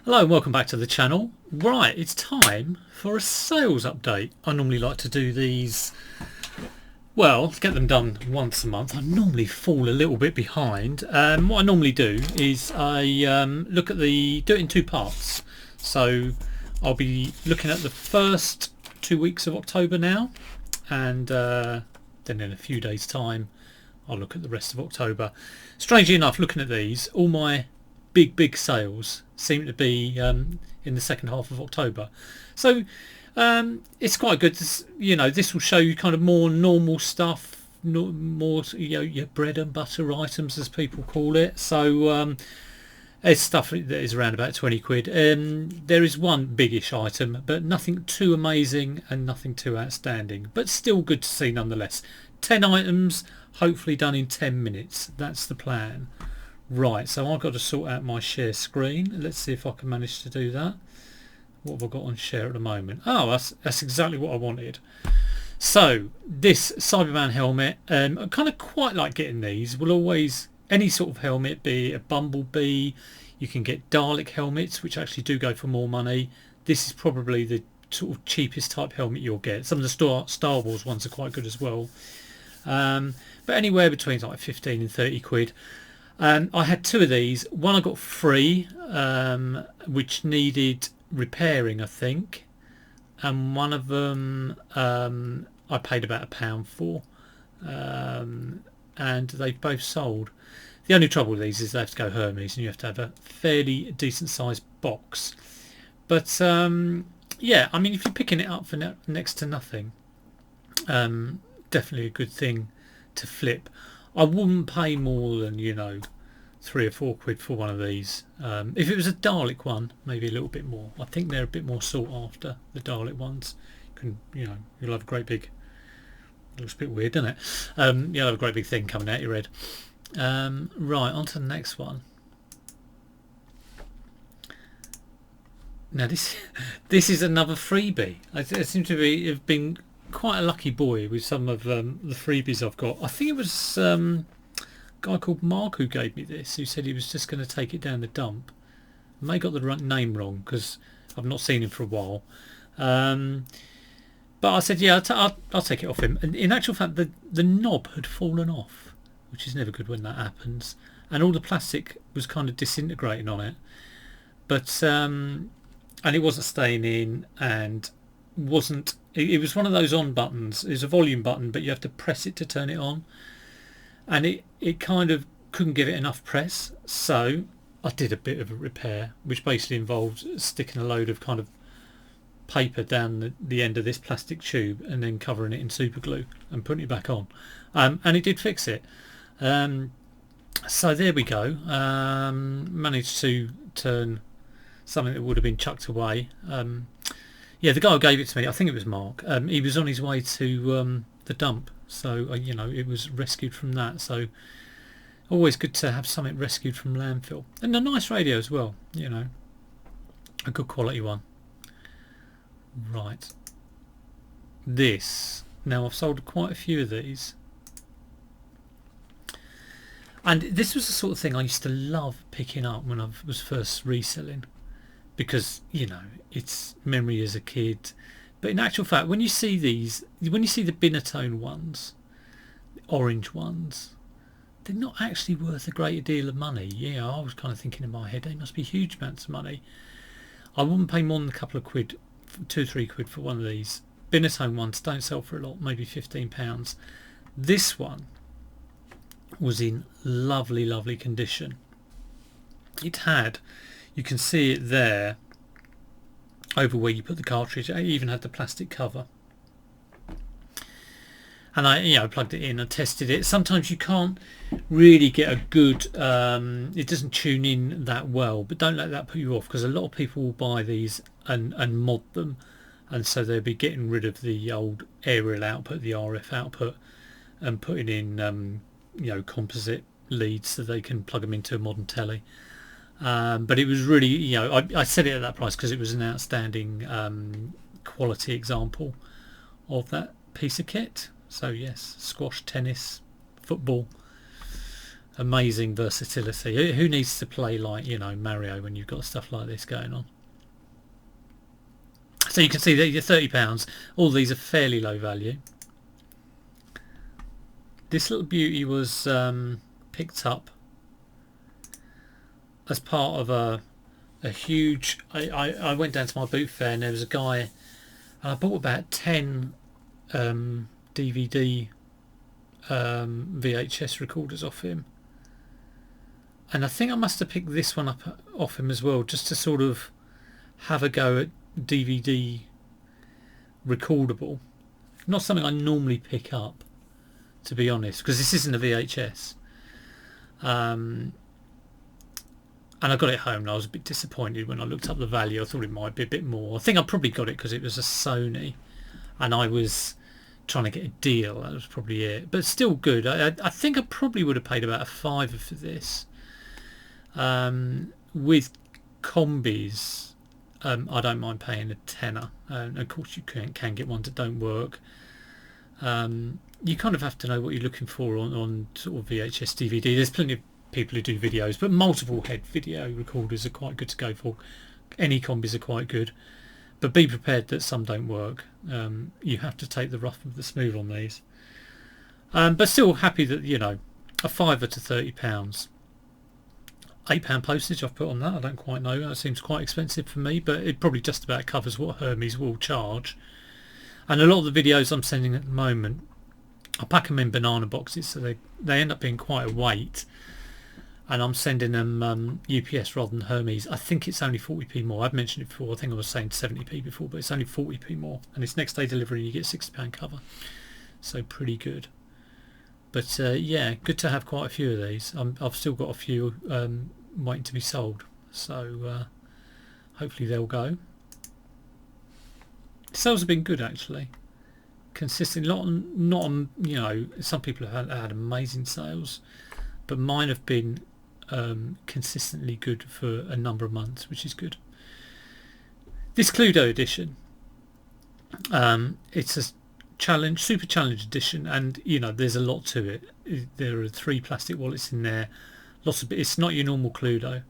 Hello and welcome back to the channel. Right, it's time for a sales update. I normally like to do these, well, get them done once a month. I normally fall a little bit behind. What I normally do is I do it in two parts. So I'll be looking at the first 2 weeks of October now, and then in a few days time I'll look at the rest of October. Strangely enough, looking at these, all my big sales seem to be in the second half of October. So it's quite good. This will show you kind of more normal stuff, more your bread and butter items, as people call it. So it's stuff that is around about 20 quid. There is one biggish item, but nothing too amazing and nothing too outstanding, but still good to see nonetheless. 10 items, hopefully done in 10 minutes. That's the plan. Right, so I've got to sort out my share screen. Let's see if I can manage to do that. What have I got on share at the moment? Oh, that's exactly what I wanted. So this Cyberman helmet, I kind of quite like getting these. Will always, any sort of helmet, be a Bumblebee. You can get Dalek helmets, which actually do go for more money. This is probably the sort of cheapest type helmet you'll get. Some of the Star Wars ones are quite good as well. But anywhere between like 15 and 30 quid. I had two of these. One I got free, which needed repairing, I think, and one of them I paid about £1 for, and they've both sold. The only trouble with these is they have to go Hermes, and you have to have a fairly decent sized box. But yeah, I mean, if you're picking it up for next to nothing, definitely a good thing to flip. I wouldn't pay more than, 3 or 4 quid for one of these. If it was a Dalek one, maybe a little bit more. I think they're a bit more sought after, the Dalek ones. You'll have a great big, looks a bit weird, doesn't it? You'll have a great big thing coming out your head. Right, on to the next one. Now this is another freebie. I seem to have been quite a lucky boy with some of the freebies I've got. I think it was a guy called Mark who gave me this, who said he was just going to take it down the dump. I may have got the name wrong because I've not seen him for a while. But I said, yeah, I'll take it off him. And in actual fact, the knob had fallen off, which is never good when that happens. And all the plastic was kind of disintegrating on it. But and it wasn't staying in, and wasn't. It was one of those on buttons. It's a volume button, but you have to press it to turn it on. And it kind of couldn't give it enough press. So I did a bit of a repair, which basically involved sticking a load of kind of paper down the end of this plastic tube and then covering it in super glue and putting it back on. And it did fix it. So there we go. Managed to turn something that would have been chucked away. Yeah, the guy who gave it to me, I think it was Mark, he was on his way to the dump, so it was rescued from that. So always good to have something rescued from landfill, and a nice radio as well, a good quality one. Right, now I've sold quite a few of these, and this was the sort of thing I used to love picking up when I was first reselling, because it's memory as a kid. But in actual fact, when you see these, when you see the Binatone ones, the orange ones, they're not actually worth a great deal of money. Yeah, I was kind of thinking in my head, they must be huge amounts of money. I wouldn't pay more than a couple of quid, 2 or 3 quid for one of these. Binatone ones don't sell for a lot, maybe £15. This one was in lovely condition. It had, you can see it there over where you put the cartridge. I even had the plastic cover, and I plugged it in and tested it. Sometimes you can't really get a good it doesn't tune in that well, but don't let that put you off, because a lot of people will buy these and mod them, and so they'll be getting rid of the old aerial output, the RF output, and putting in composite leads so they can plug them into a modern telly. But it was really, I set it at that price because it was an outstanding quality example of that piece of kit. So yes, squash, tennis, football, Amazing versatility. Who needs to play like, you know, Mario when you've got stuff like this going on? So you can see that you're £30. All these are fairly low value. This little beauty was picked up as part of a huge... I went down to my boot fair and there was a guy, and I bought about 10 DVD VHS recorders off him. And I think I must have picked this one up off him as well, just to sort of have a go at DVD recordable. Not something I normally pick up, to be honest, because this isn't a VHS. And I got it home and I was a bit disappointed when I looked up the value. I thought it might be a bit more. I think I probably got it because it was a Sony and I was trying to get a deal. That was probably it. But still good. I think I probably would have paid about a £5 for this. With combis, I don't mind paying a tenner. Of course you can get ones that don't work. You kind of have to know what you're looking for on sort of VHS DVD. There's plenty of people who do videos, but multiple head video recorders are quite good to go for. Any combis are quite good, but be prepared that some don't work. You have to take the rough with the smooth on these. But still happy that, you know, a £5 to £30. £8 postage I've put on that. I don't quite know. That seems quite expensive for me, but it probably just about covers what Hermes will charge. And a lot of the videos I'm sending at the moment, I pack them in banana boxes, so they end up being quite a weight. And I'm sending them UPS rather than Hermes. I think it's only 40p more. I've mentioned it before. I think I was saying 70p before, but it's only 40p more. And it's next day delivery and you get £60 cover. So pretty good. But yeah, good to have quite a few of these. I've still got a few waiting to be sold. So hopefully they'll go. Sales have been good actually. Consistent. Not you know, some people have had amazing sales, but mine have been consistently good for a number of months, which is good. This Cluedo edition, it's a super challenge edition, and you know there's a lot to it. There are 3 plastic wallets in there, lots of it's not your normal Cluedo.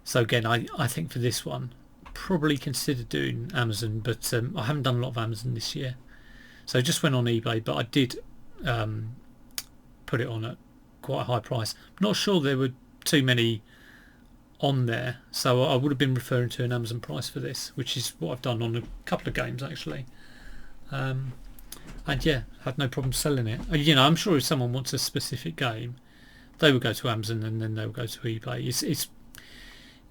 So again, I think for this one probably consider doing Amazon, but I haven't done a lot of Amazon this year, so I just went on eBay, but I did put it on at quite a high price. I'm not sure there were too many on there, so I would have been referring to an Amazon price for this, which is what I've done on a couple of games actually. And yeah, had no problem selling it. You know, I'm sure if someone wants a specific game, they will go to Amazon and then they'll go to eBay. It's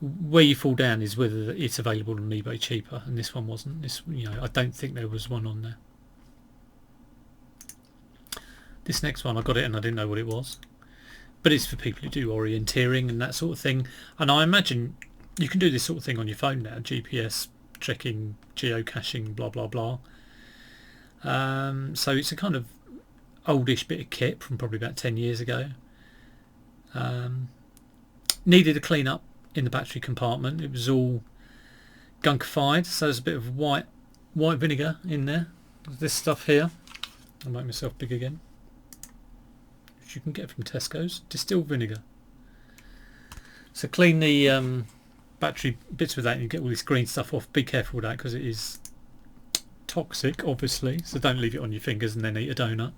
where you fall down is whether it's available on eBay cheaper, and this one wasn't. This, you know, I don't think there was one on there. This next one, I got it and I didn't know what it was, but it's for people who do orienteering and that sort of thing. And I imagine you can do this sort of thing on your phone now, GPS checking, geocaching, blah blah blah. So it's a kind of oldish bit of kit from probably about 10 years ago. Needed a clean up in the battery compartment. It was all gunkified, so there's a bit of white vinegar in there. This stuff here, I'll make myself big again, which you can get from Tesco's, distilled vinegar. So clean the battery bits with that and you get all this green stuff off. Be careful with that because it is toxic, obviously, so don't leave it on your fingers and then eat a donut.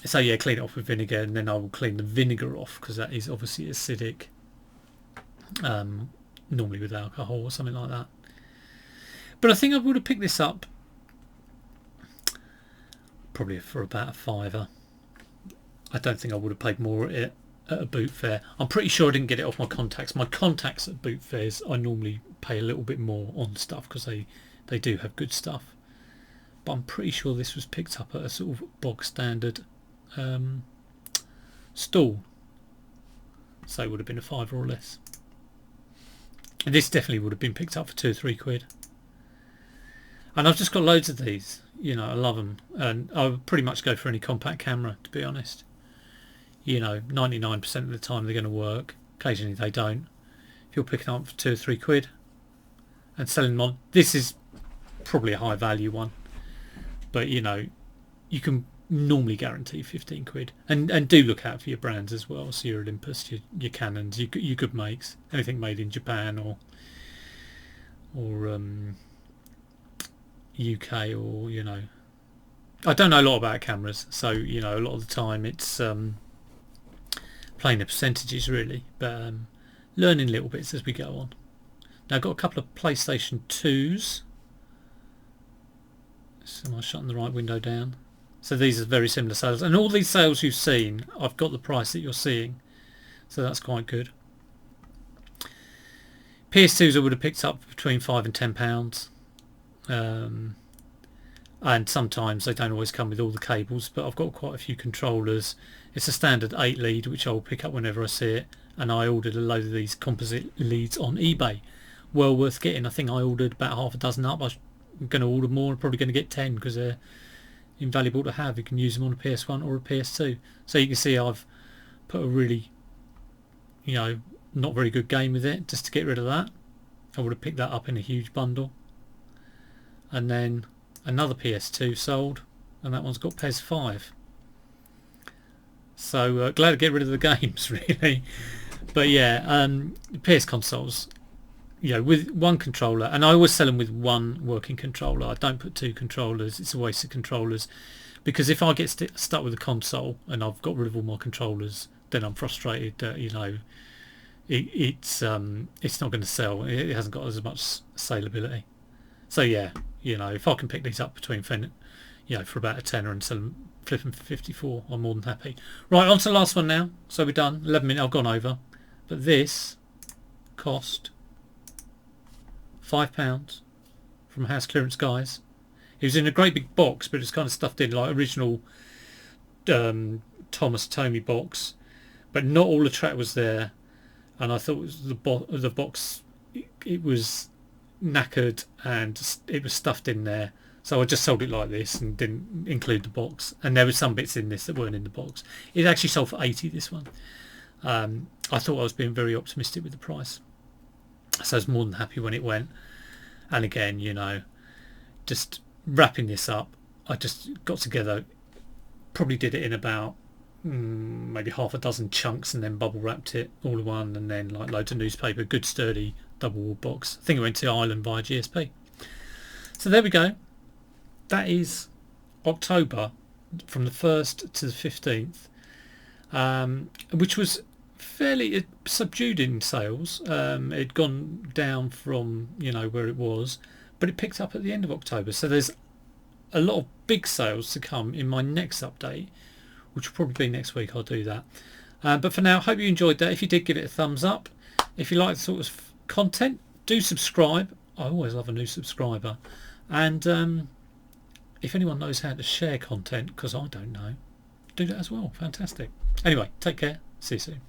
So yeah, clean it off with vinegar, and then I will clean the vinegar off because that is obviously acidic, normally with alcohol or something like that. But I think I would have picked this up probably for about a £5. I don't think I would have paid more at it at a boot fair. I'm pretty sure I didn't get it off my contacts. My contacts at boot fairs, I normally pay a little bit more on stuff because they do have good stuff. But I'm pretty sure this was picked up at a sort of bog standard stall, so it would have been a £5 or less. And this definitely would have been picked up for £2 or £3. And I've just got loads of these. You know, I love them, and I would pretty much go for any compact camera, to be honest. You know, 99% of the time they're going to work. Occasionally they don't. If you're picking up for £2 or £3 and selling them on, this is probably a high value one, but you know, you can normally guarantee 15 quid. And do look out for your brands as well. So your Olympus, your Canons, your good makes, anything made in Japan or UK, or I don't know a lot about cameras, so a lot of the time it's playing the percentages really, but learning little bits as we go on. Now I've got a couple of PlayStation 2s. So am I shutting the right window down? So these are very similar sales, and all these sales you've seen, I've got the price that you're seeing, so that's quite good. PS2s I would have picked up between £5 and £10, and sometimes they don't always come with all the cables, but I've got quite a few controllers. It's a standard 8 lead which I'll pick up whenever I see it, and I ordered a load of these composite leads on eBay. Well worth getting. I think I ordered about half a dozen up. I'm going to order more. I'm probably going to get 10 because they're invaluable to have. You can use them on a PS1 or a PS2. So you can see I've put a really not very good game with it just to get rid of that. I would have picked that up in a huge bundle. And then another PS2 sold, and that one's got PES 5. So glad to get rid of the games really. But yeah, PS consoles, with one controller, and I always sell them with one working controller. I don't put two controllers. It's a waste of controllers, because if I get stuck with a console and I've got rid of all my controllers, then I'm frustrated that it's not going to sell. It hasn't got as much saleability. So yeah, if I can pick these up between for about a tenner and sell them, flip them for 54, I'm more than happy. Right, on to the last one now. So we're done. 11 minutes. I've gone over, but this cost £5 from House Clearance Guys. It was in a great big box, but it's kind of stuffed in like original Thomas Tomey box, but not all the track was there, and I thought it was the box. It was knackered and it was stuffed in there, so I just sold it like this and didn't include the box. And there were some bits in this that weren't in the box. It actually sold for 80, this one. I thought I was being very optimistic with the price, so I was more than happy when it went. And again, just wrapping this up, I just got together, probably did it in about maybe half a dozen chunks, and then bubble wrapped it all in one, and then like loads of newspaper, good sturdy double wall box. I think it went to Ireland via GSP. So there we go. That is October, from the 1st to the 15th, which was fairly subdued in sales. It'd gone down from where it was, but it picked up at the end of October. So there's a lot of big sales to come in my next update, which will probably be next week. I'll do that. But for now, hope you enjoyed that. If you did, give it a thumbs up. If you like the sort of content, do subscribe. I always love a new subscriber. And if anyone knows how to share content, because I don't know, do that as well. Fantastic. Anyway, take care. See you soon.